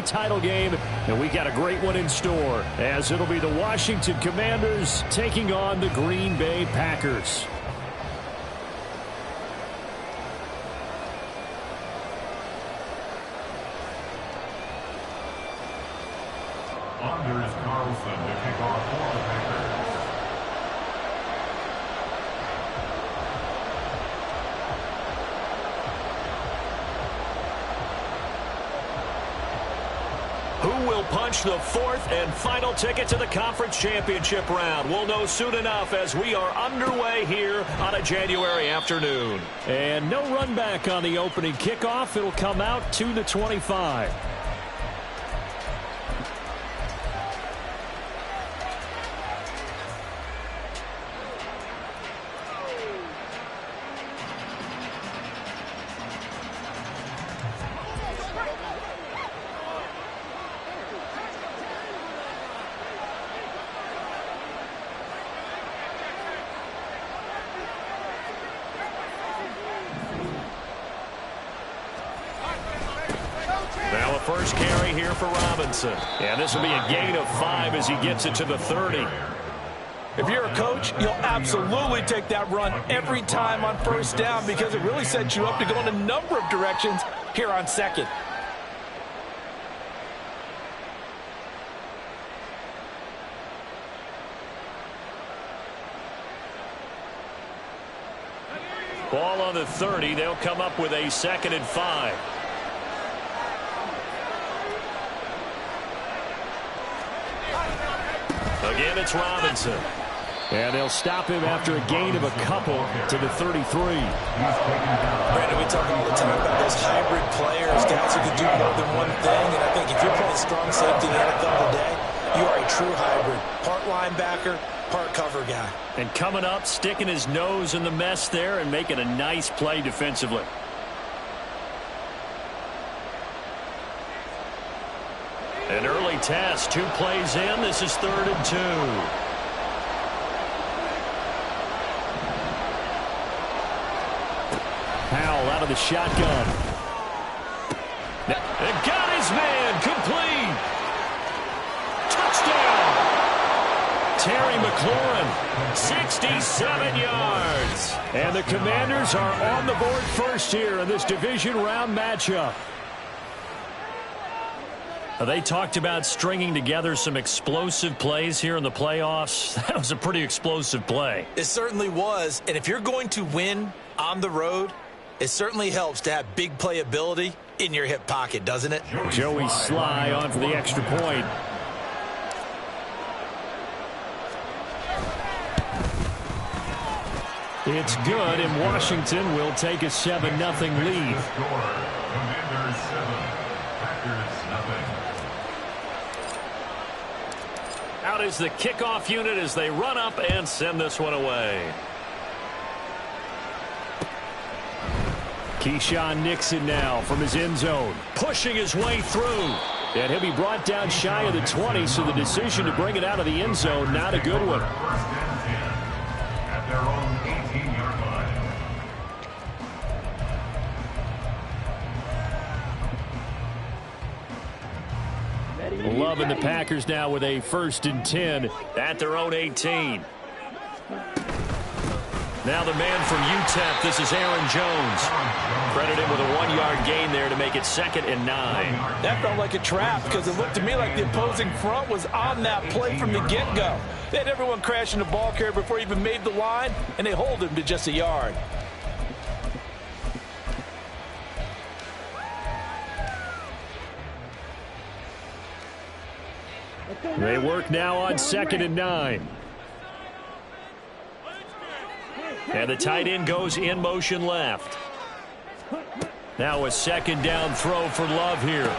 title game, and we got a great one in store, as it'll be the Washington Commanders taking on the Green Bay Packers. Anders Carlson to kick off for the Packers. Who will punch the fourth and final ticket to the conference championship round? We'll know soon enough as we are underway here on a January afternoon. And no run back on the opening kickoff. It'll come out to the 25. Now a first carry here for Robinson. And this will be a gain of 5 as he gets it to the 30. If you're a coach, you'll absolutely take that run every time on first down because it really sets you up to go in a number of directions here on second. Ball on the 30. They'll come up with a 2nd and 5. Again, it's Robinson. And they'll stop him after a gain of a couple to the 33. Brandon, we talk all the time about those hybrid players, guys who can do more than one thing. And I think if you're playing strong safety in the NFL today, you are a true hybrid. Part linebacker, part cover guy. And coming up, sticking his nose in the mess there and making a nice play defensively. An early test, 2 plays in. This is 3rd and 2. Powell out of the shotgun. And got his man complete. Touchdown. Terry McLaurin, 67 yards. And the Commanders are on the board first here in this division round matchup. They talked about stringing together some explosive plays here in the playoffs. That was a pretty explosive play. It certainly was. And if you're going to win on the road, it certainly helps to have big playability in your hip pocket, doesn't it? Joey Sly on for the extra point. It's good, and Washington will take a 7-0 lead. Commanders 7, Packers nothing. Out is the kickoff unit as they run up and send this one away. Keyshawn Nixon now from his end zone. Pushing his way through. And he'll be brought down shy of the 20, so the decision to bring it out of the end zone, not a good one. First and 10 at their own 18-yard line. Loving the Packers now with a 1st and 10 at their own 18. Now the man from UTEP, this is Aaron Jones. Credit him with a 1-yard gain there to make it 2nd and 9. That felt like a trap because it looked to me like the opposing front was on that play from the get-go. They had everyone crashing the ball carrier before he even made the line, and they hold him to just a yard. They work now on 2nd and 9. And the tight end goes in motion left. Now a 2nd down throw for Love here.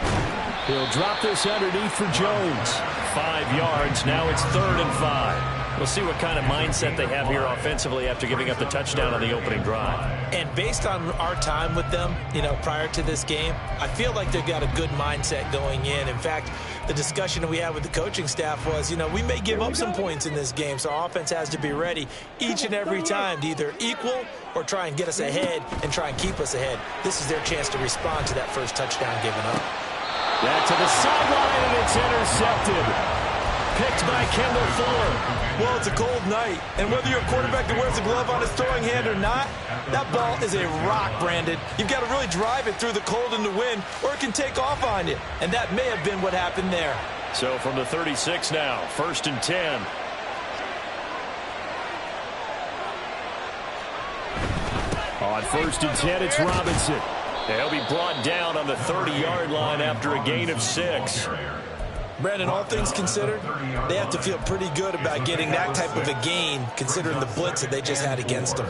He'll drop this underneath for Jones. 5 yards. Now it's 3rd and 5. We'll see what kind of mindset they have here offensively after giving up the touchdown on the opening drive. And based on our time with them, prior to this game, I feel like they've got a good mindset going in. In fact, the discussion that we had with the coaching staff was, we may give up some points in this game, so our offense has to be ready each and every time to either equal or try and get us ahead and try and keep us ahead. This is their chance to respond to that first touchdown given up. That to the sideline, and it's intercepted. Picked by Kendall Fuller. Well, it's a cold night, and whether you're a quarterback that wears a glove on his throwing hand or not, that ball is a rock, Brandon. You've got to really drive it through the cold and the wind, or it can take off on you, and that may have been what happened there. So from the 36 now, 1st and 10. On 1st and 10, it's Robinson. He'll be brought down on the 30-yard line after a gain of 6. Brandon, all things considered, they have to feel pretty good about getting that type of a gain, considering the blitz that they just had against them.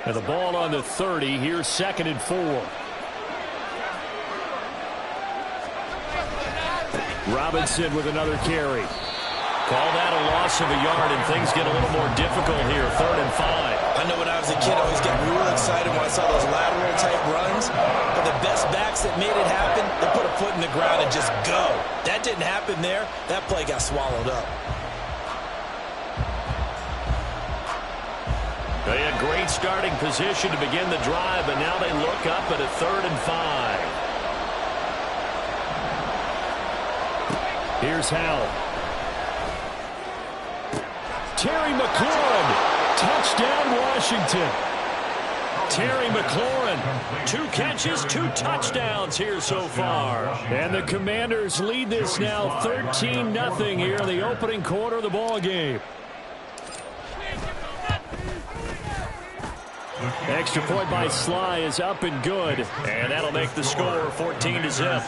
And the ball on the 30. Here's 2nd and 4. Robinson with another carry. Call that a loss of a yard, and things get a little more difficult here. 3rd and 5. I know when I was a kid, I always got real excited when I saw those lateral-type runs. But the best backs that made it happen, they put a foot in the ground and just go. That didn't happen there. That play got swallowed up. They had great starting position to begin the drive, but now they look up at a 3rd and 5. Here's Howell. Terry McLaurin. Touchdown, Washington. Terry McLaurin. 2 catches, 2 touchdowns here so far. And the Commanders lead this now 13-0 here in the opening quarter of the ball game. Extra point by Sly is up and good. And that'll make the score 14-0.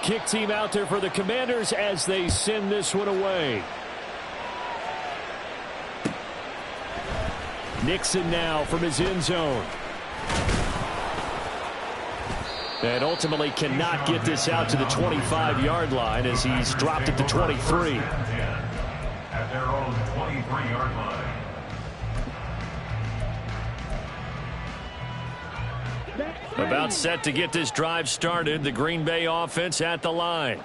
Kick team out there for the Commanders as they send this one away. Nixon now from his end zone. And ultimately cannot get this out to the 25-yard line as he's dropped at the 23. At their own 23-yard line. About set to get this drive started. The Green Bay offense at the line.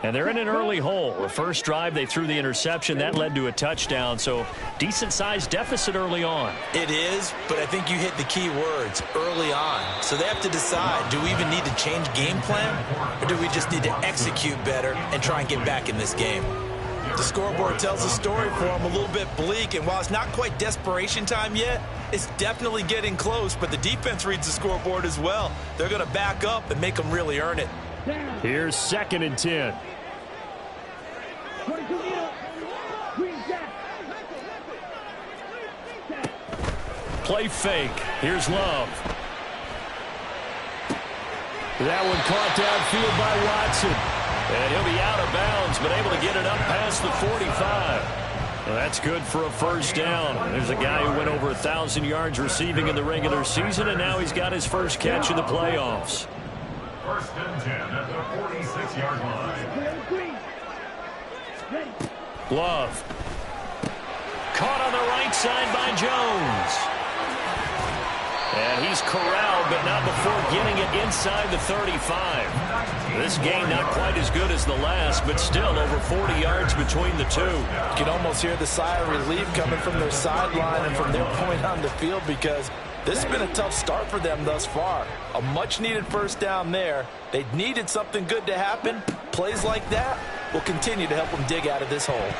And they're in an early hole. The first drive, they threw the interception. That led to a touchdown. So decent-sized deficit early on. It is, but I think you hit the key words, early on. So they have to decide, do we even need to change game plan? Or do we just need to execute better and try and get back in this game? The scoreboard tells a story for them a little bit bleak, and while it's not quite desperation time yet, it's definitely getting close, but the defense reads the scoreboard as well. They're going to back up and make them really earn it. Here's 2nd and 10. Play fake. Here's Love. That one caught downfield by Watson. And he'll be out of bounds, but able to get it up past the 45. Well, that's good for a first down. There's a guy who went over 1,000 yards receiving in the regular season, and now he's got his first catch in the playoffs. 1st and 10 at the 46-yard line. Love. Caught on the right side by Jones. And he's corralled, but not before getting it inside the 35. This game not quite as good as the last, but still over 40 yards between the two. You can almost hear the sigh of relief coming from their sideline and from their point on the field, because this has been a tough start for them thus far. A much-needed first down there. They needed something good to happen. Plays like that will continue to help them dig out of this hole.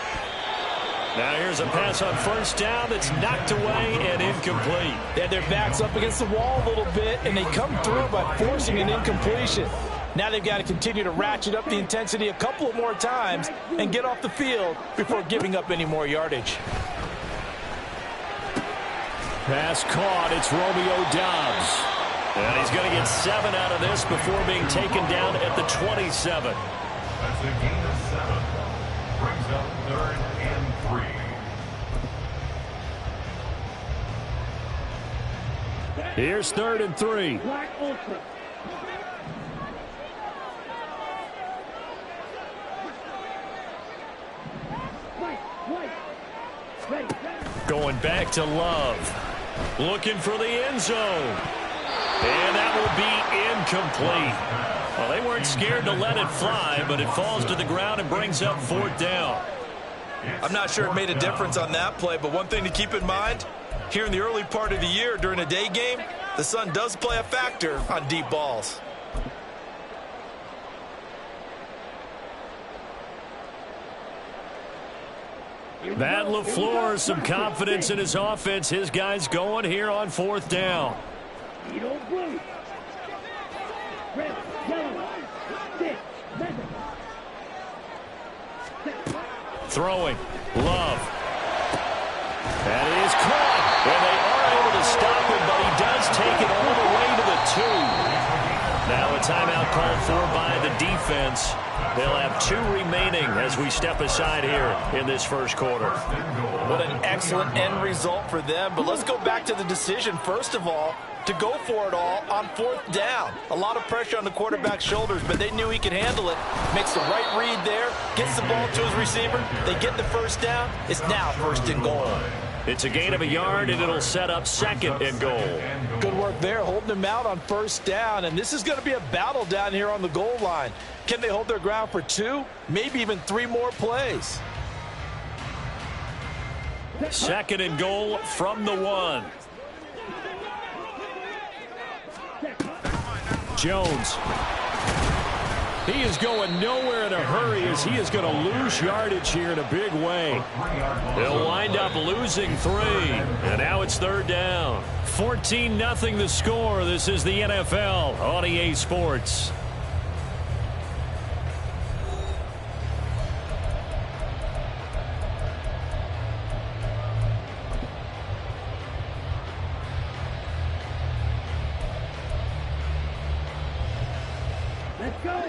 Now here's a pass on first down that's knocked away and incomplete. They had their backs up against the wall a little bit, and they come through by forcing an incompletion. Now they've got to continue to ratchet up the intensity a couple of more times and get off the field before giving up any more yardage. Pass caught. It's Romeo Doubs. And he's going to get 7 out of this before being taken down at the 27. That's a gain of 7. Brings up 3rd and 3. Here's 3rd and 3. Going back to Love. Looking for the end zone. And that will be incomplete. Well, they weren't scared to let it fly, but it falls to the ground and brings up 4th down. I'm not sure it made a difference on that play, but one thing to keep in mind, here in the early part of the year during a day game, the sun does play a factor on deep balls. Matt LaFleur, some confidence in his offense. His guys going here on 4th down. Throwing. Love. And he is caught. And they are able to stop him, but he does take it all the way to the 2. Now a timeout called for by the defense. They'll have 2 remaining as we step aside here in this first quarter. What an excellent end result for them. But let's go back to the decision, first of all, to go for it all on 4th down. A lot of pressure on the quarterback's shoulders, but they knew he could handle it. Makes the right read there, gets the ball to his receiver. They get the first down. It's now 1st and goal. It's a gain of a yard, and it'll set up 2nd and goal. Good work there, holding him out on 1st down. And this is going to be a battle down here on the goal line. Can they hold their ground for 2, maybe even 3 more plays? 2nd and goal from the 1. Jones. He is going nowhere in a hurry as he is going to lose yardage here in a big way. They'll wind up losing 3. And now it's 3rd down. 14-0 the score. This is the NFL on EA Sports.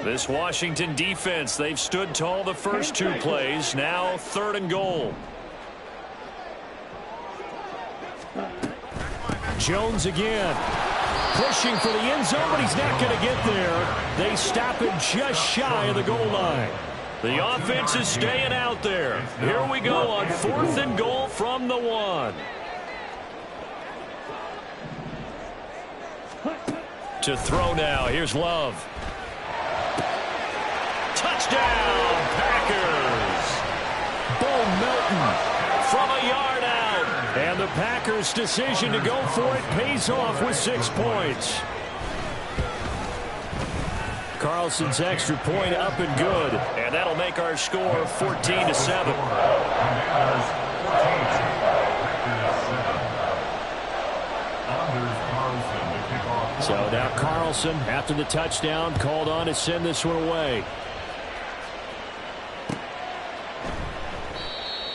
This Washington defense, they've stood tall the first 2 plays. Now 3rd and goal. Jones again. Pushing for the end zone, but he's not going to get there. They stop him just shy of the goal line. The offense is staying out there. Here we go on 4th and goal from the 1. To throw now. Here's Love. Touchdown, Packers. Bo Melton from a yard out. And the Packers' decision to go for it pays off with 6 points. Carlson's extra point up and good. And that'll make our score 14-7. So now Carlson, after the touchdown, called on to send this one away.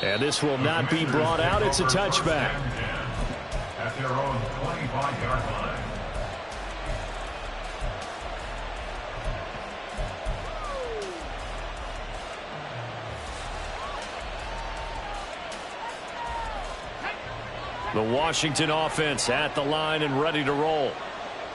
And this will not be brought out. It's a touchback. At their own 25-yard line. The Washington offense at the line and ready to roll.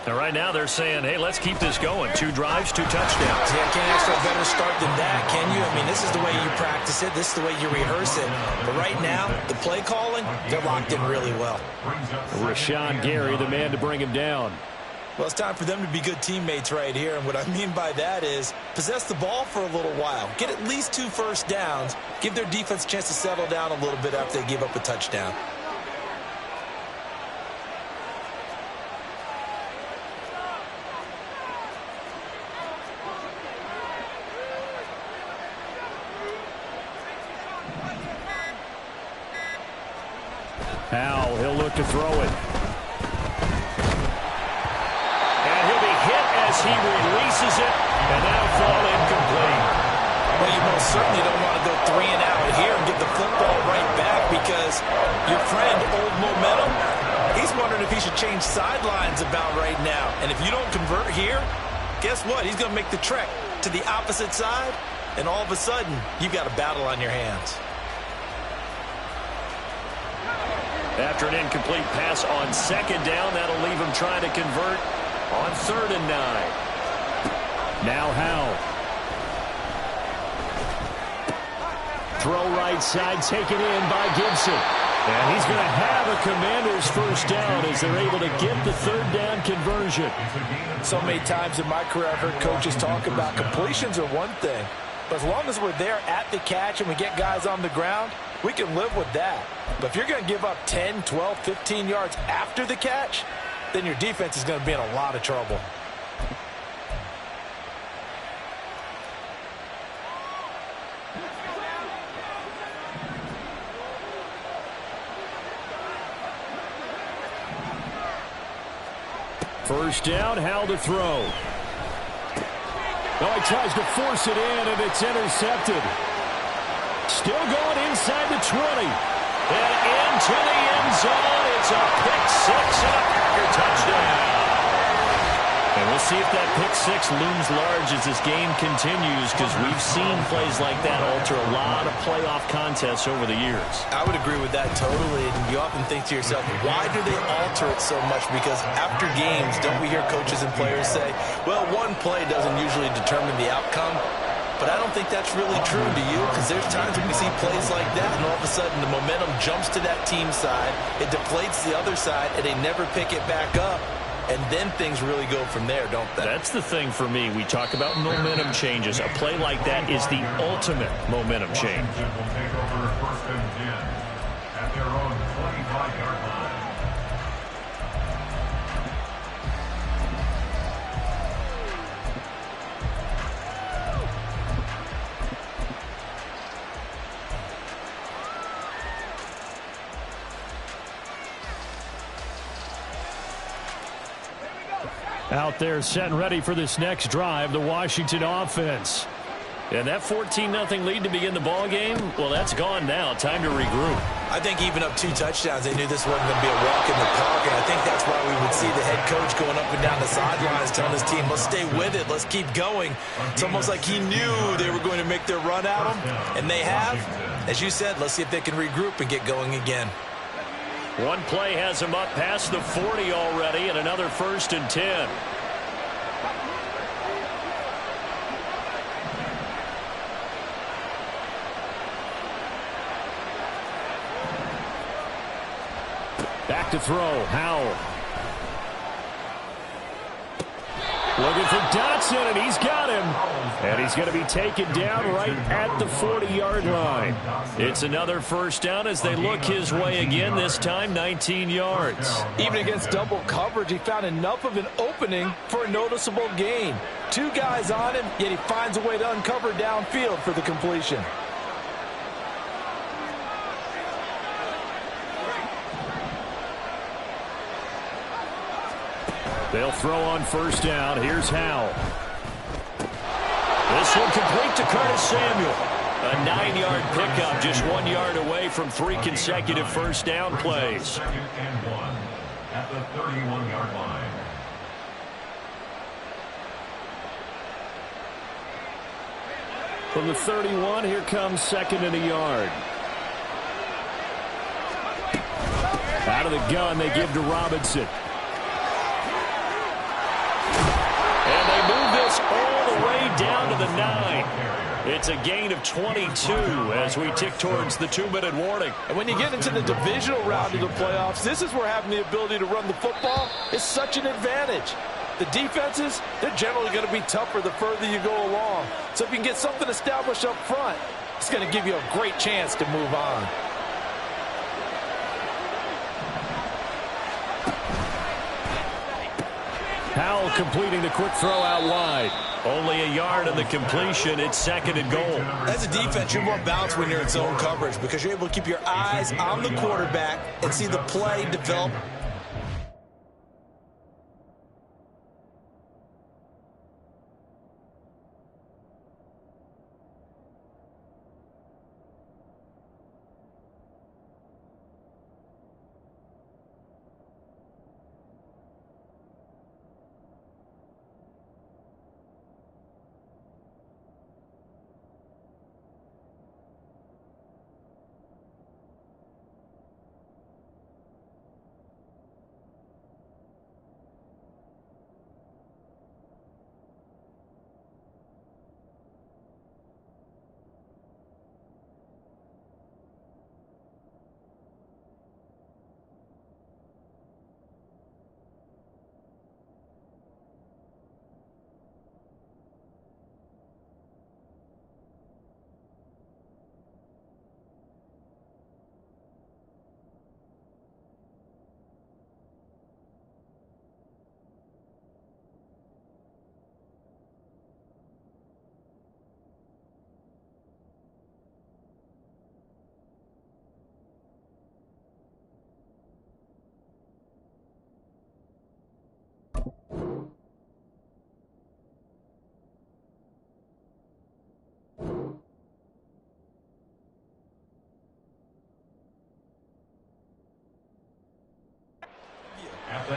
And right now they're saying, hey, let's keep this going. 2 drives, 2 touchdowns. Yeah, can't ask for a better start than that, can you? I mean, this is the way you practice it. This is the way you rehearse it. But right now, the play calling, they're locked in really well. Rashawn Gary, the man to bring him down. Well, it's time for them to be good teammates right here. And what I mean by that is possess the ball for a little while. Get at least 2 first downs. Give their defense a chance to settle down a little bit after they give up a touchdown. Now he'll look to throw it. And he'll be hit as he releases it, and that'll fall incomplete. Well, you most certainly don't want to go 3 and out here and give the football right back because your friend, Old Momentum, he's wondering if he should change sidelines about right now. And if you don't convert here, guess what? He's going to make the trek to the opposite side, and all of a sudden, you've got a battle on your hands. After an incomplete pass on 2nd down, that'll leave him trying to convert on 3rd and 9. Now Howell. Throw right side, taken in by Gibson. And he's going to have a Commander's first down as they're able to get the 3rd down conversion. So many times in my career I've heard coaches talk about completions are one thing. But as long as we're there at the catch and we get guys on the ground, we can live with that. But if you're going to give up 10, 12, 15 yards after the catch, then your defense is going to be in a lot of trouble. First down, Howell to throw. Oh, he tries to force it in, and it's intercepted. Still going inside the 20. And into the end zone. It's a pick six and a Packer touchdown. And we'll see if that pick six looms large as this game continues, because we've seen plays like that alter a lot of playoff contests over the years. I would agree with that totally. And you often think to yourself, why do they alter it so much? Because after games, don't we hear coaches and players say, well, one play doesn't usually determine the outcome. But I don't think that's really true, do you? Because there's times when we see plays like that, and all of a sudden the momentum jumps to that team side, it deflates the other side, and they never pick it back up. And then things really go from there, don't they? That's the thing for me. We talk about momentum changes. A play like that is the ultimate momentum change. Washington will take over first and 10 at their own 25-yard line. Out there set and ready for this next drive, the Washington offense. And that 14-0 lead to begin the ball game, well, that's gone now. Time to regroup. I think even up 2 touchdowns, they knew this wasn't going to be a walk in the park, and I think that's why we would see the head coach going up and down the sidelines telling his team, let's stay with it, let's keep going. It's almost like he knew they were going to make their run at him, and they have. As you said, let's see if they can regroup and get going again. One play has him up past the 40 already, and another 1st and 10. Back to throw, Howell. Looking for Dotson, and he's got him. And he's going to be taken down right at the 40-yard line. It's another first down as they look his way again, this time 19 yards. Even against double coverage, he found enough of an opening for a noticeable gain. 2 guys on him, yet he finds a way to uncover downfield for the completion. They'll throw on first down. Here's Howell. This one complete to Curtis Samuel. A 9-yard pickup, just 1 yard away from 3 consecutive first down plays. 2nd and 1 at the 31-yard line. From the 31, here comes 2nd and a yard. Out of the gun, they give to Robinson. And they move this all the way down to the 9. It's a gain of 22 as we tick towards the 2-minute warning. And when you get into the divisional round of the playoffs, this is where having the ability to run the football is such an advantage. The defenses, they're generally going to be tougher the further you go along. So if you can get something established up front, it's going to give you a great chance to move on. Howell completing the quick throw out wide. Only a yard on the completion. It's 2nd and goal. As a defense, you're more balanced when you're in zone coverage because you're able to keep your eyes on the quarterback and see the play develop.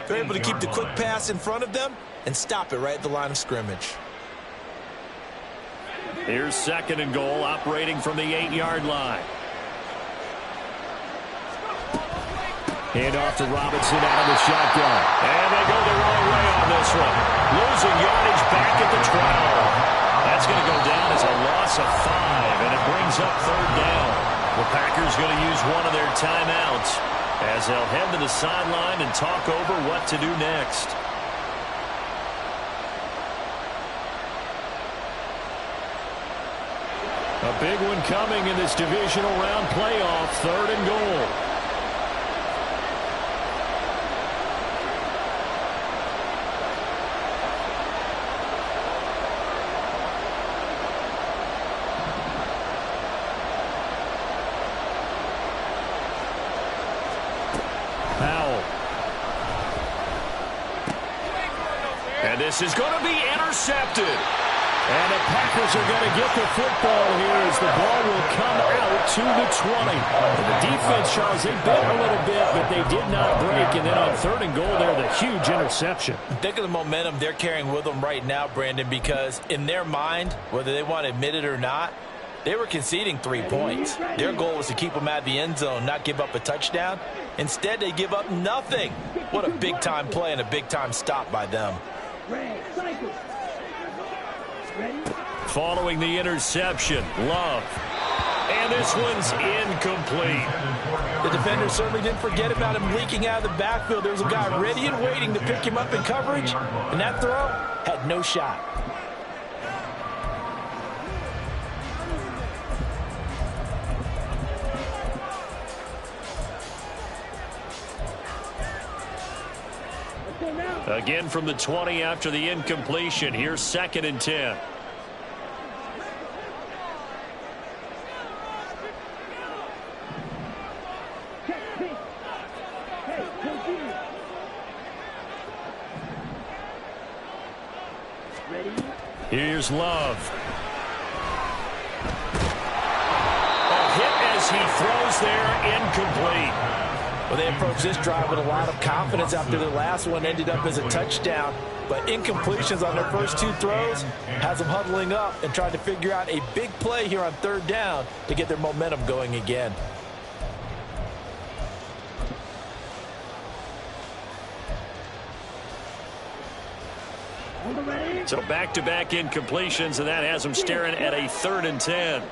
They're able to keep the quick pass in front of them and stop it right at the line of scrimmage. Here's 2nd and goal, operating from the 8-yard line. Hand off to Robinson out of the shotgun. And they go the wrong way on this one. Losing yardage back at the 12. That's going to go down as a loss of 5, and it brings up 3rd down. The Packers going to use one of their timeouts as they'll head to the sideline and talk over what to do next. A big one coming in this divisional round playoff, 3rd and goal. And this is going to be intercepted. And the Packers are going to get the football here as the ball will come out to the 20. And the defense, Charles, they bit a little bit, but they did not break. And then on 3rd and goal there, the huge interception. Think of the momentum they're carrying with them right now, Brandon, because in their mind, whether they want to admit it or not, they were conceding 3 points. Their goal was to keep them out of the end zone, not give up a touchdown. Instead, they give up nothing. What a big-time play and a big-time stop by them. Following the interception, Love. And this one's incomplete. The defender certainly didn't forget about him leaking out of the backfield. There was a guy ready and waiting to pick him up in coverage, and that throw had no shot. Again from the 20 after the incompletion. Here's 2nd and 10. Here's Love. A hit as he throws there, incomplete. Well, they approached this drive with a lot of confidence after their last one ended up as a touchdown. But incompletions on their first 2 throws has them huddling up and trying to figure out a big play here on 3rd down to get their momentum going again. So back-to-back incompletions, and that has them staring at a 3rd and 10.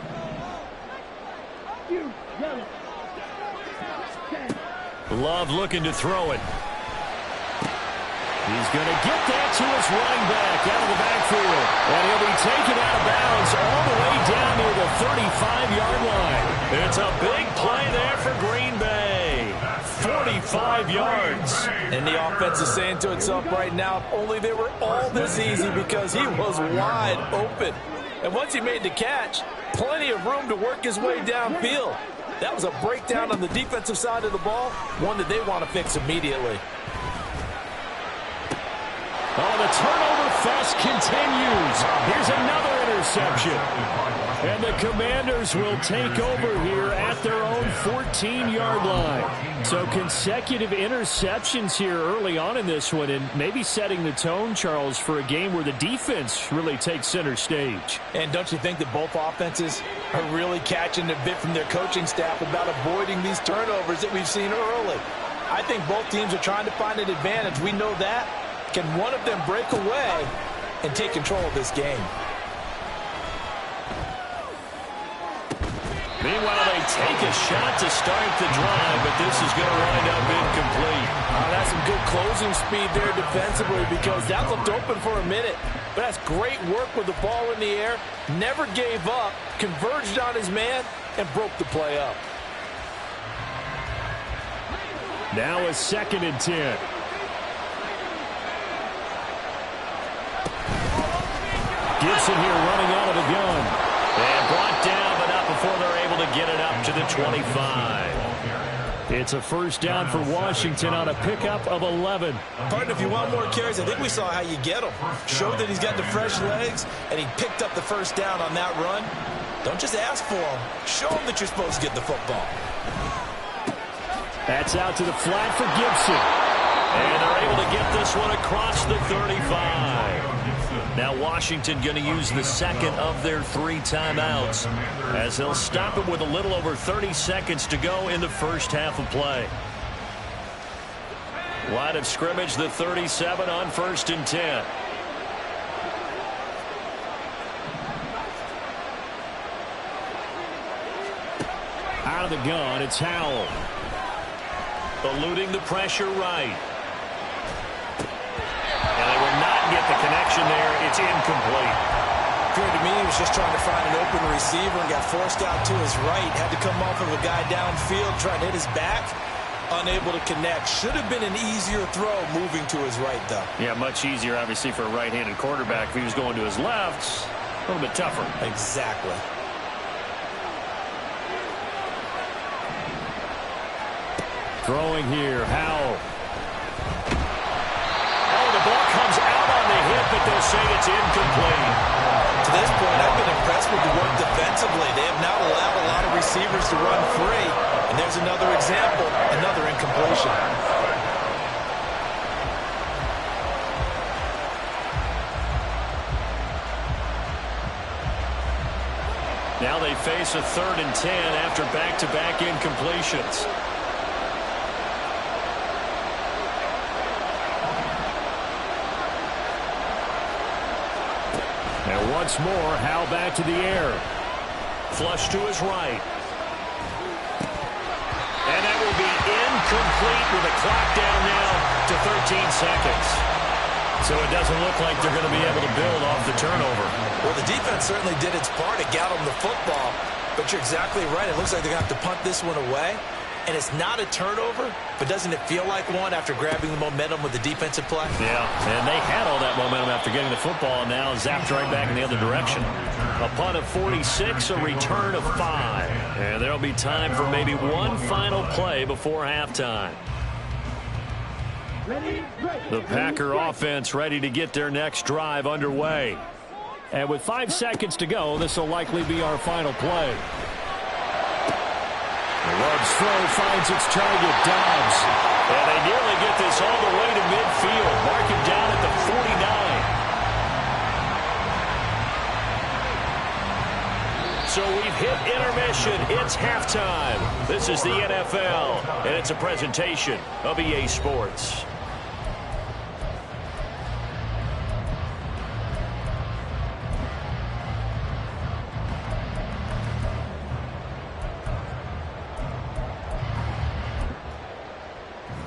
Love looking to throw it. He's going to get that to his running back out of the backfield. And he'll be taken out of bounds all the way down near the 35-yard line. It's a big play there for Green Bay. 45 yards. And the offense is saying to itself right now, if only they were all this easy, because he was wide open. And once he made the catch, plenty of room to work his way downfield. That was a breakdown on the defensive side of the ball, one that they want to fix immediately. Oh, the turnover fest continues. Here's another interception. And the Commanders will take over here at their own 14-yard line. So consecutive interceptions here early on in this one, and maybe setting the tone, Charles, for a game where the defense really takes center stage. And don't you think that both offenses are really catching a bit from their coaching staff about avoiding these turnovers that we've seen early? I think both teams are trying to find an advantage. We know that. Can one of them break away and take control of this game? Meanwhile, they take a shot to start the drive, but this is going to wind up incomplete. That's some good closing speed there defensively, because that looked open for a minute. But that's great work with the ball in the air. Never gave up, converged on his man, and broke the play up. Now a 2nd and 10. Gibson here running out of the gun. And brought down, but not before they're able to get it up to the 25. It's a first down for Washington on a pickup of 11. Partner, if you want more carries, I think we saw how you get him. Showed that he's got the fresh legs, and he picked up the first down on that run. Don't just ask for him. Show him that you're supposed to get the football. That's out to the flat for Gibson. And they're able to get this one across the 35. Now Washington going to use the second of their 3 timeouts as they'll stop it with a little over 30 seconds to go in the first half of play. Line of scrimmage, the 37 on 1st and 10. Out of the gun, it's Howell. Eluding the pressure right. And they will not get the connection there. It's incomplete. Appeared to me he was just trying to find an open receiver and got forced out to his right. Had to come off of a guy downfield, trying to hit his back. Unable to connect. Should have been an easier throw moving to his right, though. Yeah, much easier, obviously, for a right-handed quarterback. If he was going to his left, a little bit tougher. Exactly. Throwing here, Howell. Oh, the ball comes out on the hit, but they'll say it's incomplete. To this point, I've been impressed with the work defensively. They have now allowed a lot of receivers to run free. And there's another example, another incompletion. Now they face a 3rd and 10 after back-to-back incompletions. And once more, Howell back to the air. Flush to his right. And that will be incomplete with a clock down now to 13 seconds. So it doesn't look like they're going to be able to build off the turnover. Well, the defense certainly did its part. It got them the football. But you're exactly right. It looks like they're going to have to punt this one away. And it's not a turnover, but doesn't it feel like one after grabbing the momentum with the defensive play? Yeah, and they had all that momentum after getting the football, and now zapped right back in the other direction. A punt of 46, a return of 5. And there'll be time for maybe one final play before halftime. The Packer offense ready to get their next drive underway. And with 5 seconds to go, this will likely be our final play. Love's throw finds its target, Dobbs. And they nearly get this all the way to midfield. Mark him down at the 49. So we've hit intermission. It's halftime. This is the NFL, and it's a presentation of EA Sports.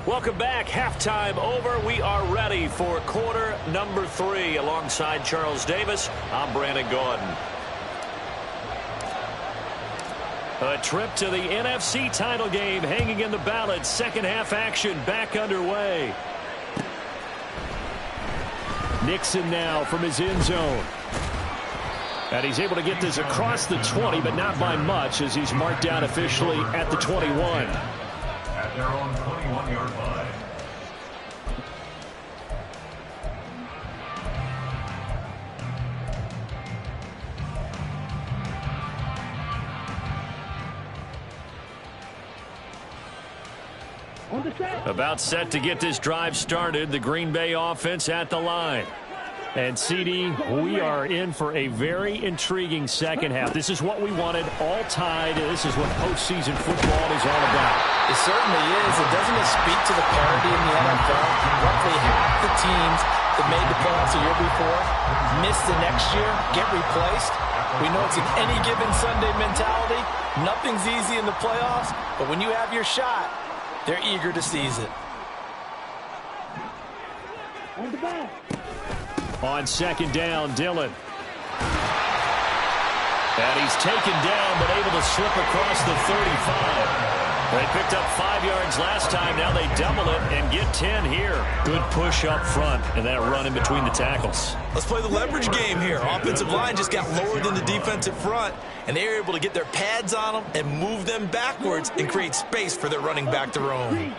Welcome back. Halftime over. We are ready for quarter number 3. Alongside Charles Davis, I'm Brandon Gordon. A trip to the NFC title game hanging in the balance. Second half action back underway. Nixon now from his end zone. And he's able to get this across the 20, but not by much as he's marked down officially at the 21. At their own 21-yard line. About set to get this drive started. The Green Bay offense at the line. And, CD, we are in for a very intriguing second half. This is what we wanted, all tied. This is what postseason football is all about. It certainly is. And doesn't it speak to the parity in the NFL? Roughly half the teams that made the playoffs the year before miss the next year, get replaced. We know it's an any given Sunday mentality. Nothing's easy in the playoffs, but when you have your shot, they're eager to seize it. On the ball. On second down, Dillon. And he's taken down, but able to slip across the 35. They picked up 5 yards last time. Now they double it and get 10 here. Good push up front and that run in between the tackles. Let's play the leverage game here. Offensive line just got lower than the defensive front, and they were able to get their pads on them and move them backwards and create space for their running back to roam.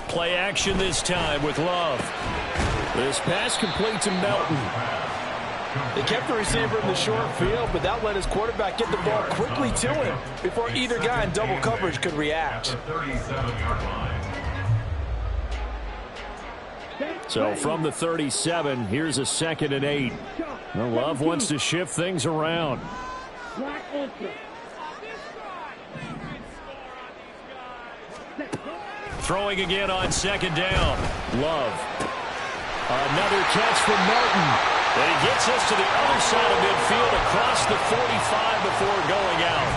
Play action this time with Love. This pass complete to Melton. They kept the receiver in the short field, but that let his quarterback get the ball quickly to him before either guy in double coverage could react. So from the 37, here's a 2nd and 8. Well, Love wants to shift things around. Throwing again on 2nd down. Love. Another catch from Martin. And he gets us to the other side of midfield across the 45 before going out.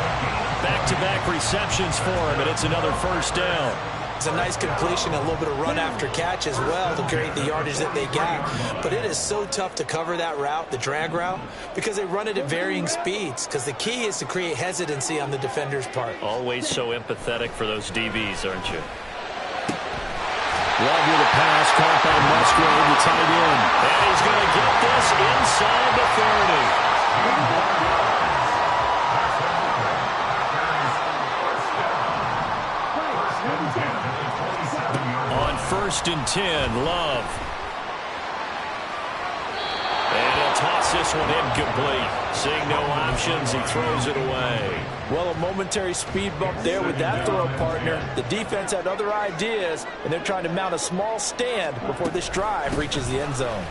Back-to-back receptions for him, and it's another 1st down. It's a nice completion, a little bit of run after catch as well to create the yardage that they got. But it is so tough to cover that route, the drag route, because they run it at varying speeds. Because the key is to create hesitancy on the defender's part. Always so empathetic for those DBs, aren't you? Love with a pass caught by Musgrave, the tight end. And he's going to get this inside the 30. On 1st and 10, Love. And he'll toss this one incomplete. Seeing no options, he throws it away. Well, a momentary speed bump there with that throw, partner. The defense had other ideas, and they're trying to mount a small stand before this drive reaches the end zone.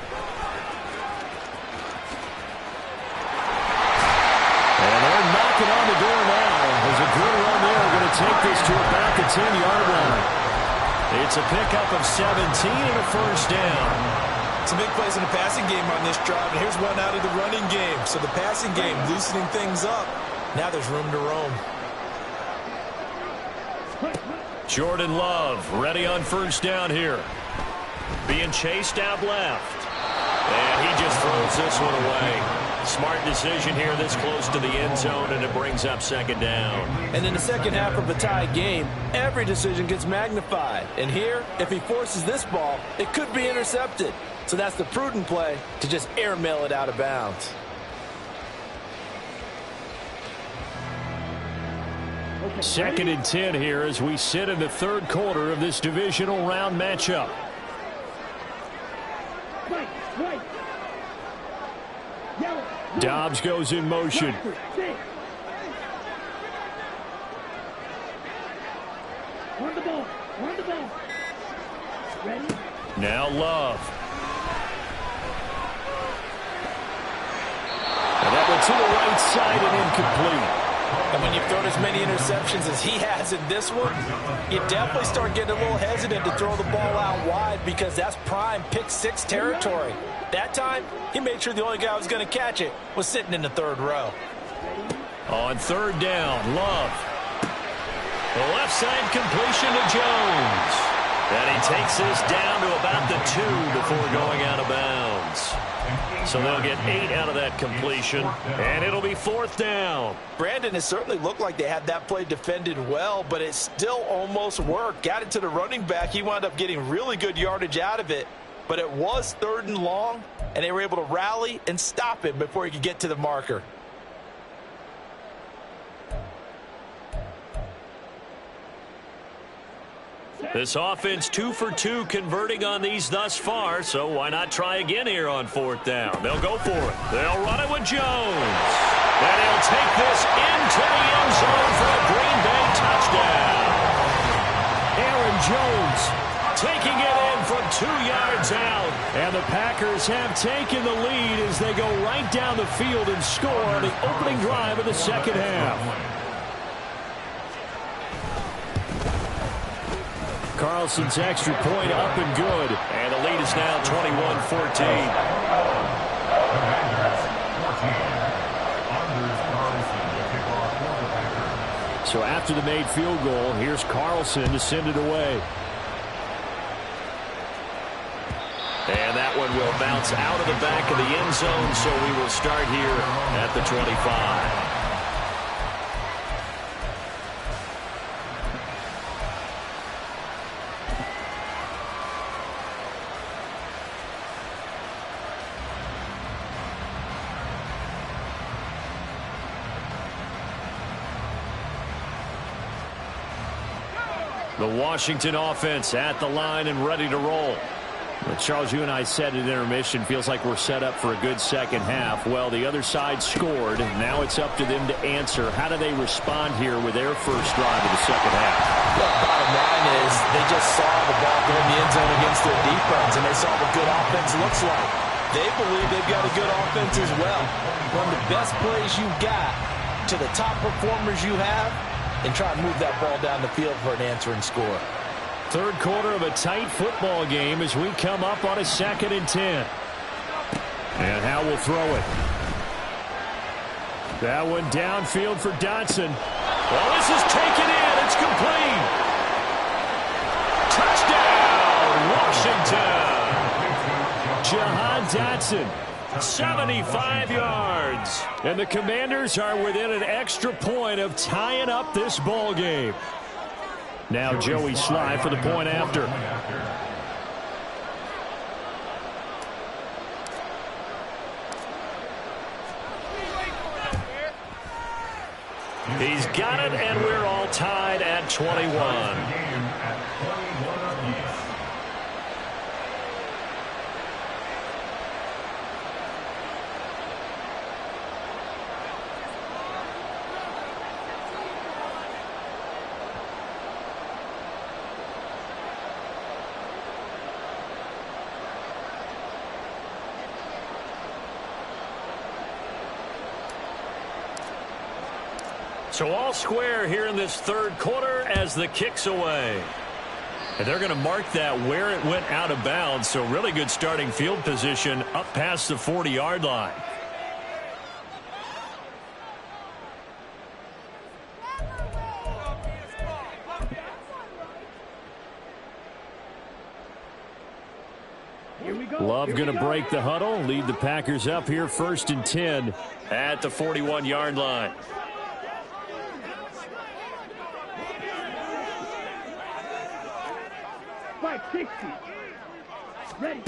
And they're knocking on the door now. There's a good run there. Going to take this to about the 10-yard line. It's a pickup of 17 and a 1st down. Some big plays in the passing game on this drive, and here's one out of the running game. So the passing game loosening things up. Now there's room to roam. Jordan Love ready on 1st down here. Being chased out left. And he just throws this one away. Smart decision here this close to the end zone, and it brings up 2nd down. And in the second half of a tied game, every decision gets magnified. And here, if he forces this ball, it could be intercepted. So that's the prudent play to just airmail it out of bounds. Second and 10 here as we sit in the 3rd quarter of this divisional round matchup. Dobbs goes in motion. Now Love. And that went to the right side and incomplete. And when you've thrown as many interceptions as he has in this one, you definitely start getting a little hesitant to throw the ball out wide because that's prime pick-6 territory. That time, he made sure the only guy who was going to catch it was sitting in the 3rd row. On 3rd down, Love. The left side completion to Jones. And he takes this down to about the 2 before going out of bounds. So they'll get 8 out of that completion, and it'll be 4th down. Brandon, it certainly looked like they had that play defended well, but it still almost worked. Got it to the running back. He wound up getting really good yardage out of it, but it was 3rd and long, and they were able to rally and stop him before he could get to the marker. This offense 2 for 2 converting on these thus far, so why not try again here on 4th down? They'll go for it. They'll run it with Jones. And he'll take this into the end zone for a Green Bay touchdown. Aaron Jones taking it in from 2 yards out. And the Packers have taken the lead as they go right down the field and score on the opening drive of the 2nd half. Carlson's extra point up and good. And the lead is now 21-14. So after the made field goal, here's Carlson to send it away. And that one will bounce out of the back of the end zone, so we will start here at the 25. The Washington offense at the line and ready to roll. Well, Charles, you and I said at intermission, feels like we're set up for a good second half. Well, the other side scored. Now it's up to them to answer. How do they respond here with their first drive of the second half? Well, bottom line is they just saw the ball go in the end zone against their defense, and they saw what good offense looks like. They believe they've got a good offense as well. Run the best plays you've got to the top performers you have and try and move that ball down the field for an answering score. Third quarter of a tight football game as we come up on a 2nd and 10. And Howe will throw it. That one downfield for Dotson. Well, this is taken in. It's complete. Touchdown, Washington. Jahan Dotson, 75 yards. And the Commanders are within an extra point of tying up this ball game. Now Joey Sly for the point after. He's got it, and we're all tied at 21. So all square here in this third quarter as the kick's away. And they're going to mark that where it went out of bounds. So really good starting field position up past the 40-yard line. Love going to break the huddle, lead the Packers up here 1st and 10 at the 41-yard line. Ready.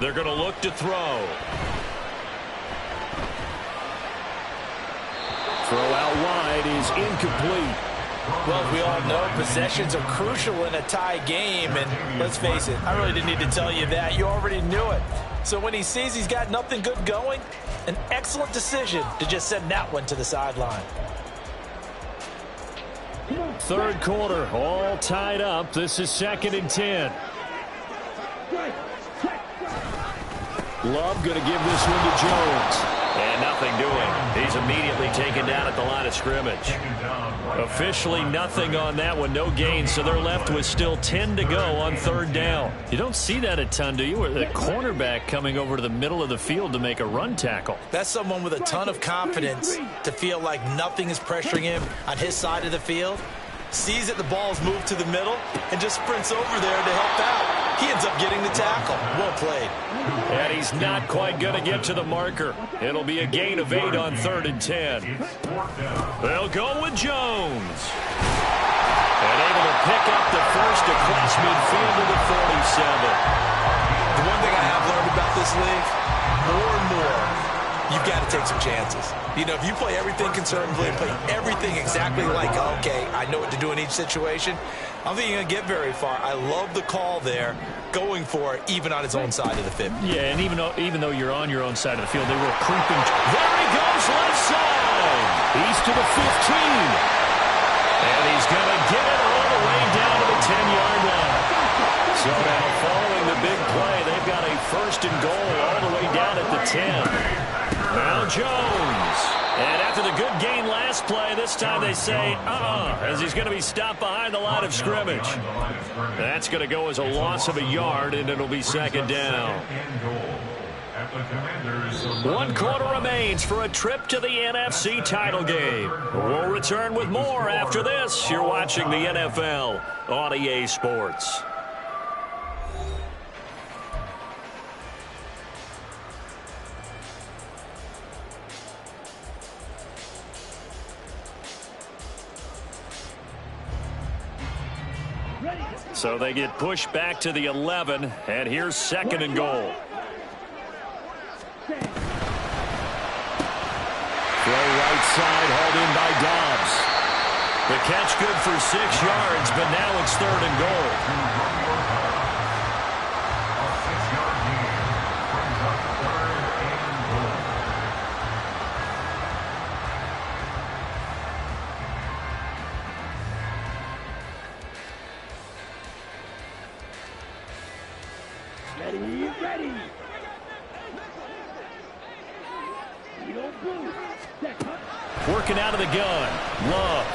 They're going to look to throw. Throw out wide is incomplete. Well, as we all know, possessions are crucial in a tie game. And let's face it, I really didn't need to tell you that. You already knew it. So when he sees he's got nothing good going, an excellent decision to just send that one to the sideline. Third quarter, all tied up. This is 2nd and 10. Love going to give this one to Jones. And nothing doing. He's immediately taken down at the line of scrimmage. Officially nothing on that one. No gain, so they're left with still 10 to go on 3rd down. You don't see that a ton, do you? With a cornerback coming over to the middle of the field to make a run tackle. That's someone with a ton of confidence to feel like nothing is pressuring him on his side of the field. Sees that the ball's moved to the middle and just sprints over there to help out. He ends up getting the tackle. Well played. And he's not quite going to get to the marker. It'll be a gain of 8 on 3rd and 10. They'll go with Jones. And able to pick up the first across midfield to the 47. The one thing I have learned about this league, more and more, you've got to take some chances. You know, if you play everything conservatively and play everything exactly like, okay, I know what to do in each situation, I don't think you're going to get very far. I love the call there, going for it, even on his own side of the 50. Yeah, and even though you're on your own side of the field, they were creeping. There he goes, left side. He's to the 15. And he's going to get it all the way down to the 10-yard line. So now, following the big play, they've got a 1st and goal all the way down at the 10. Now Jones. And after the good gain last play, this time they say, as he's going to be stopped behind the line of scrimmage. That's going to go as a loss of a yard, and it'll be 2nd down. 1 quarter remains for a trip to the NFC title game. We'll return with more after this. You're watching the NFL on EA Sports. So they get pushed back to the 11, and here's 2nd and goal. Throw right side, hauled in by Dobbs. The catch good for 6 yards, but now it's 3rd and goal. Working out of the gun. Love.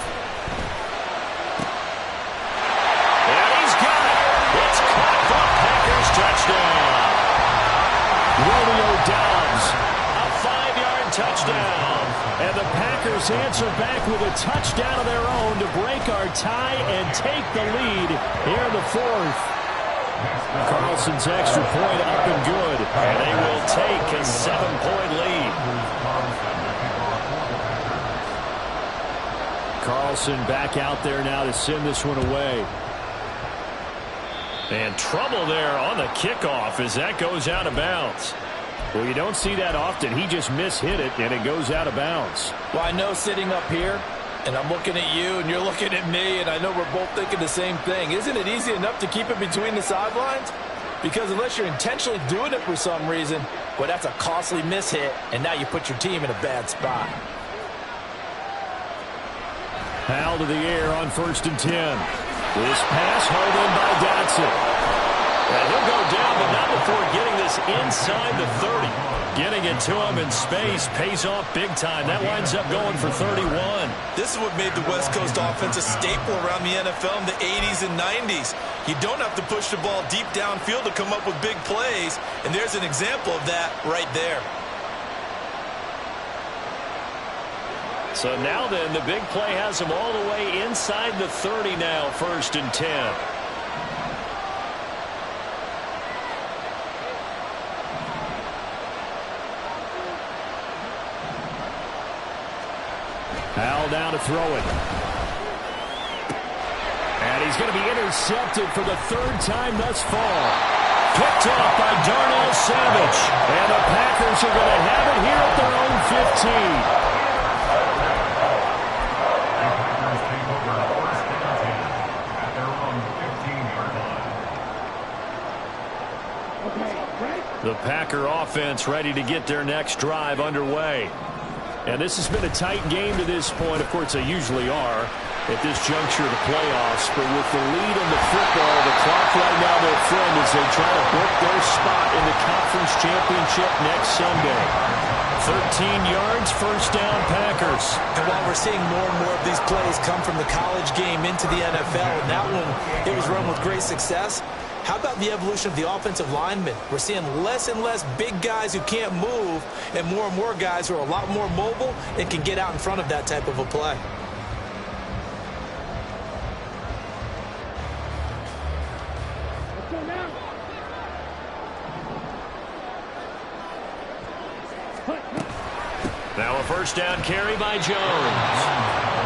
And he's got it. It's caught for a Packers touchdown. Romeo Doubs, a 5-yard touchdown. And the Packers answer back with a touchdown of their own to break our tie and take the lead here in the fourth. Carlson's extra point up and good. And they will take a 7-point lead. Carlson back out there now to send this one away. And trouble there on the kickoff as that goes out of bounds. Well, you don't see that often. He just mishit it, and it goes out of bounds. Well, I know sitting up here, and I'm looking at you, and you're looking at me, and I know we're both thinking the same thing. Isn't it easy enough to keep it between the sidelines? Because unless you're intentionally doing it for some reason, well, that's a costly mishit, and now you put your team in a bad spot. Foul to the air on 1st and 10. This pass hauled in by Dotson. And he'll go down, but not before getting this inside the 30. Getting it to him in space pays off big time. That winds up going for 31. This is what made the West Coast offense a staple around the NFL in the 80s and 90s. You don't have to push the ball deep downfield to come up with big plays, and there's an example of that right there. So now then, the big play has him all the way inside the 30 now, 1st and 10. Al down to throw it. And he's going to be intercepted for the 3rd time thus far. Picked off by Darnell Savage. And the Packers are going to have it here at their own 15. The Packer offense ready to get their next drive underway. And this has been a tight game to this point. Of course, they usually are at this juncture of the playoffs. But with the lead in the football, the clock right now, their friend, as they try to book their spot in the conference championship next Sunday. 13 yards, 1st down, Packers. And while we're seeing more and more of these plays come from the college game into the NFL, and that one, it was run with great success. How about the evolution of the offensive linemen? We're seeing less and less big guys who can't move and more guys who are a lot more mobile and can get out in front of that type of a play. Now a 1st down carry by Jones.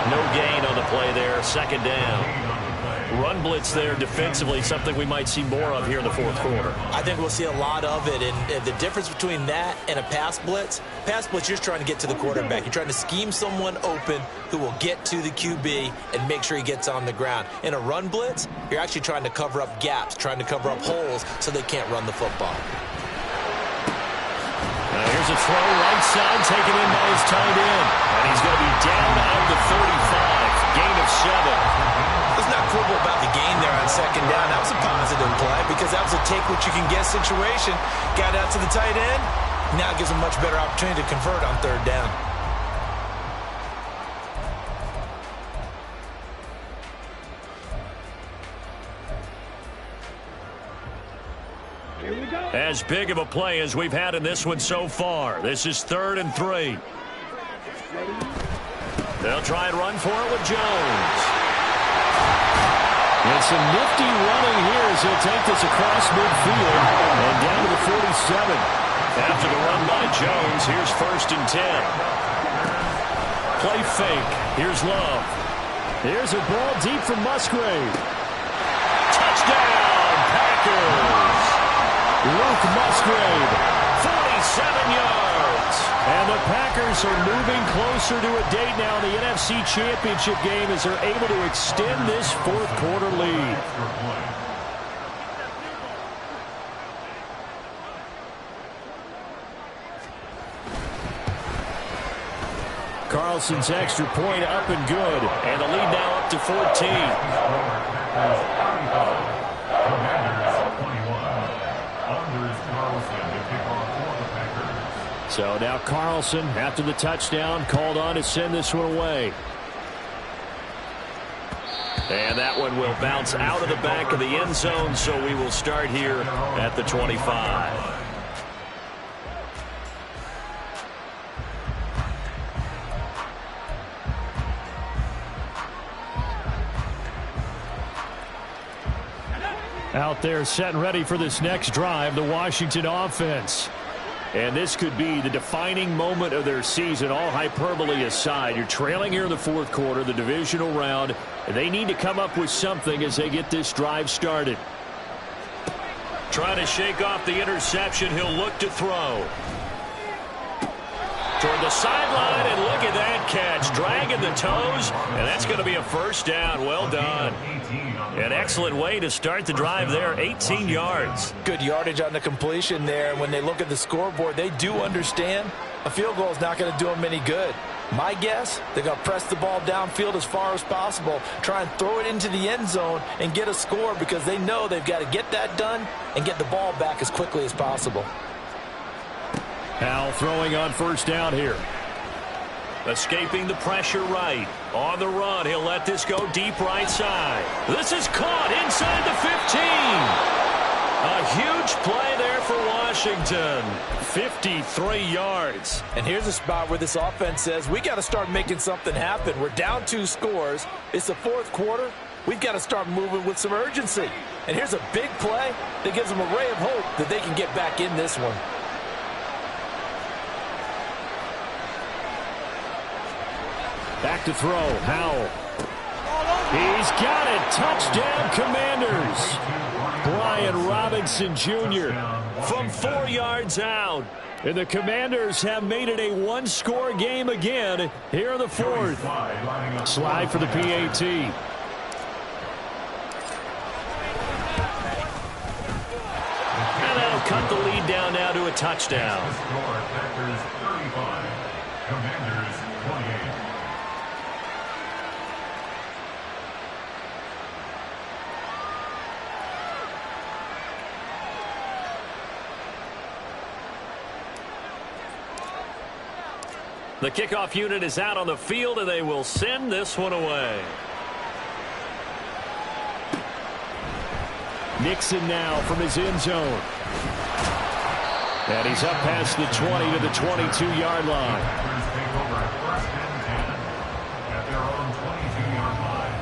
No gain on the play there, 2nd down. Run blitz there defensively, something we might see more of here in the 4th quarter. I think we'll see a lot of it, and the difference between that and a pass blitz, you're just trying to get to the quarterback. You're trying to scheme someone open who will get to the QB and make sure he gets on the ground. In a run blitz, you're actually trying to cover up gaps, trying to cover up holes so they can't run the football. Here's a throw right side taken in by his tight end. And he's going to be down out of the 35. Gain of 7. Let's not quibble about the gain there on 2nd down. That was a positive play because that was a take-what-you-can-get situation. Got out to the tight end. Now it gives him a much better opportunity to convert on 3rd down. As big of a play as we've had in this one so far. This is 3rd and 3. They'll try and run for it with Jones. And some nifty running here as he'll take this across midfield and down to the 47. After the run by Jones, here's 1st and 10. Play fake. Here's Love. Here's a ball deep from Musgrave. Touchdown, Packers! Luke Musgrave, 47 yards. And the Packers are moving closer to a date now in the NFC Championship game as they're able to extend this 4th quarter lead. Carlson's extra point up and good. And the lead now up to 14. So now Carlson, after the touchdown, called on to send this one away. And that one will bounce out of the back of the end zone, so we will start here at the 25. Out there set and ready for this next drive, the Washington offense. And this could be the defining moment of their season, all hyperbole aside. You're trailing here in the fourth quarter, the divisional round. And they need to come up with something as they get this drive started. Trying to shake off the interception. He'll look to throw. Toward the sideline, and look at that catch. Dragging the toes, and that's going to be a first down. Well done. An excellent way to start the drive there, 18 yards. Good yardage on the completion there. When they look at the scoreboard, they do understand a field goal is not going to do them any good. My guess, they're going to press the ball downfield as far as possible, try and throw it into the end zone and get a score because they know they've got to get that done and get the ball back as quickly as possible. Howell throwing on first down here. Escaping the pressure right. On the run, he'll let this go deep right side. This is caught inside the 15. A huge play there for Washington. 53 yards. And here's a spot where this offense says, we got to start making something happen. We're down 2 scores. It's the fourth quarter. We've got to start moving with some urgency. And here's a big play that gives them a ray of hope that they can get back in this one. Back to throw, Howell. He's got it. Touchdown, Commanders. Brian Robinson Jr. from 4 yards out. And the Commanders have made it a one-score game again here in the fourth. Slide for the PAT. And that'll cut the lead down now to a touchdown. Packers 35, Commanders 28. The kickoff unit is out on the field, and they will send this one away. Nixon now from his end zone. And he's up past the 20 to the 22-yard line. Take over first and 10 at their own 22-yard line.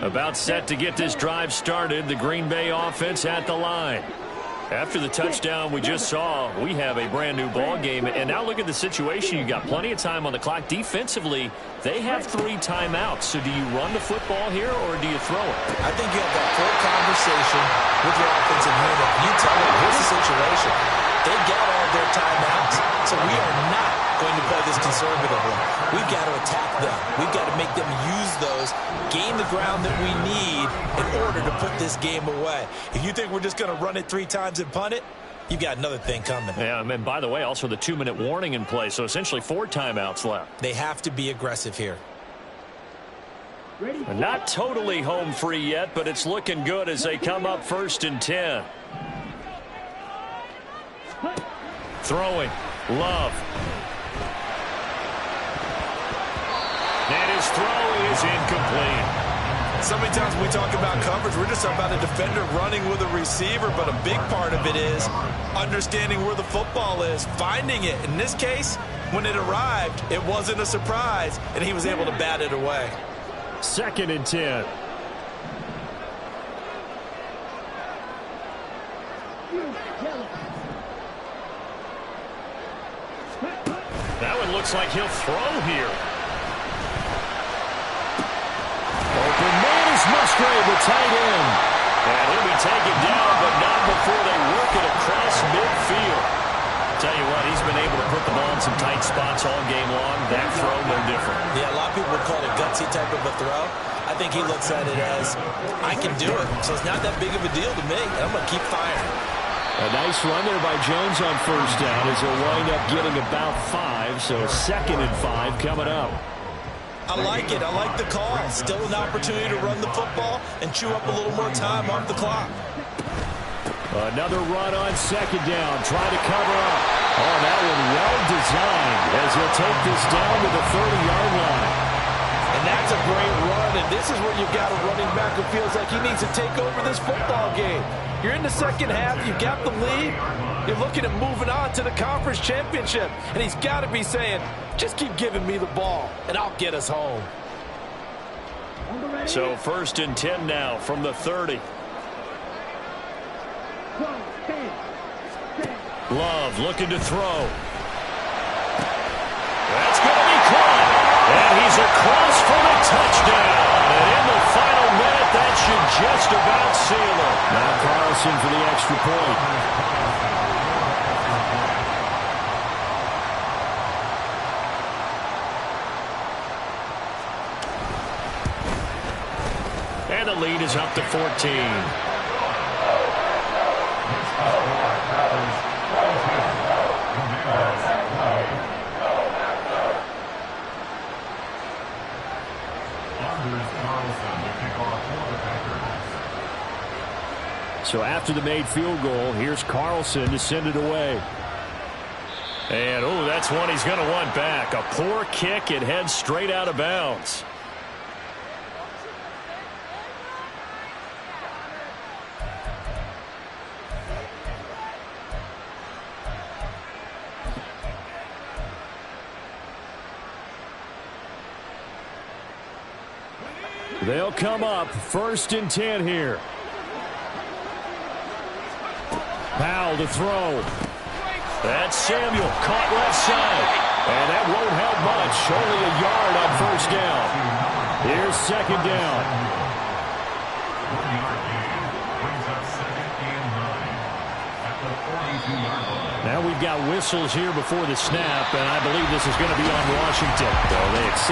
About set to get this drive started, the Green Bay offense at the line. After the touchdown we just saw, we have a brand-new ball game. And now look at the situation. You've got plenty of time on the clock. Defensively, they have 3 timeouts. So do you run the football here, or do you throw it? I think you have that full conversation with your offensive unit. You tell them, here's the situation. They got all their timeouts, so we are not going to play this conservatively. We've got to attack them. We've got to make them use those, gain the ground that we need in order to put this game away. If you think we're just going to run it 3 times and punt it, you've got another thing coming. Yeah, and by the way, also the 2-minute warning in play, so essentially 4 timeouts left. They have to be aggressive here. Not totally home free yet, but it's looking good as they come up first and 10. Throwing. Love. And his throw is incomplete. So many times when we talk about coverage, we're just talking about a defender running with a receiver, but a big part of it is understanding where the football is, finding it. In this case, when it arrived, it wasn't a surprise, and he was able to bat it away. 2nd and 10. That one looks like he'll throw here. Open man is Musgrave, the tight end. And he'll be taken down, but not before they work it across midfield. Tell you what, he's been able to put the ball in some tight spots all game long. That throw, no different. Yeah, a lot of people would call it a gutsy type of a throw. I think he looks at it as, I can do it, so it's not that big of a deal to me, and I'm going to keep firing. A nice run there by Jones on first down as he'll wind up getting about 5, so 2nd and 5 coming up. I like it. I like the call. Still an opportunity to run the football and chew up a little more time off the clock. Another run on second down. Try to cover up. Oh, that one well designed as he'll take this down to the 30-yard line. And that's a great run, and this is where you've got a running back who feels like he needs to take over this football game. You're in the second half. You've got the lead. You're looking at moving on to the conference championship, and he's got to be saying, just keep giving me the ball, and I'll get us home. So 1st and 10 now from the 30. Love looking to throw. That's going to be caught. And he's across for the touchdown. And in the final minute, that should just about seal it. Now Carlson for the extra point. And the lead is up to 14. So after the made field goal, here's Carlson to send it away. And, oh, that's one he's going to want back. A poor kick. It heads straight out of bounds. They'll come up 1st and 10 here. Powell to throw. That's Samuel caught left side. And that won't help much. Only a yard on 1st down. Here's 2nd down. Now we've got whistles here before the snap, and I believe this is going to be on Washington. Well, they accept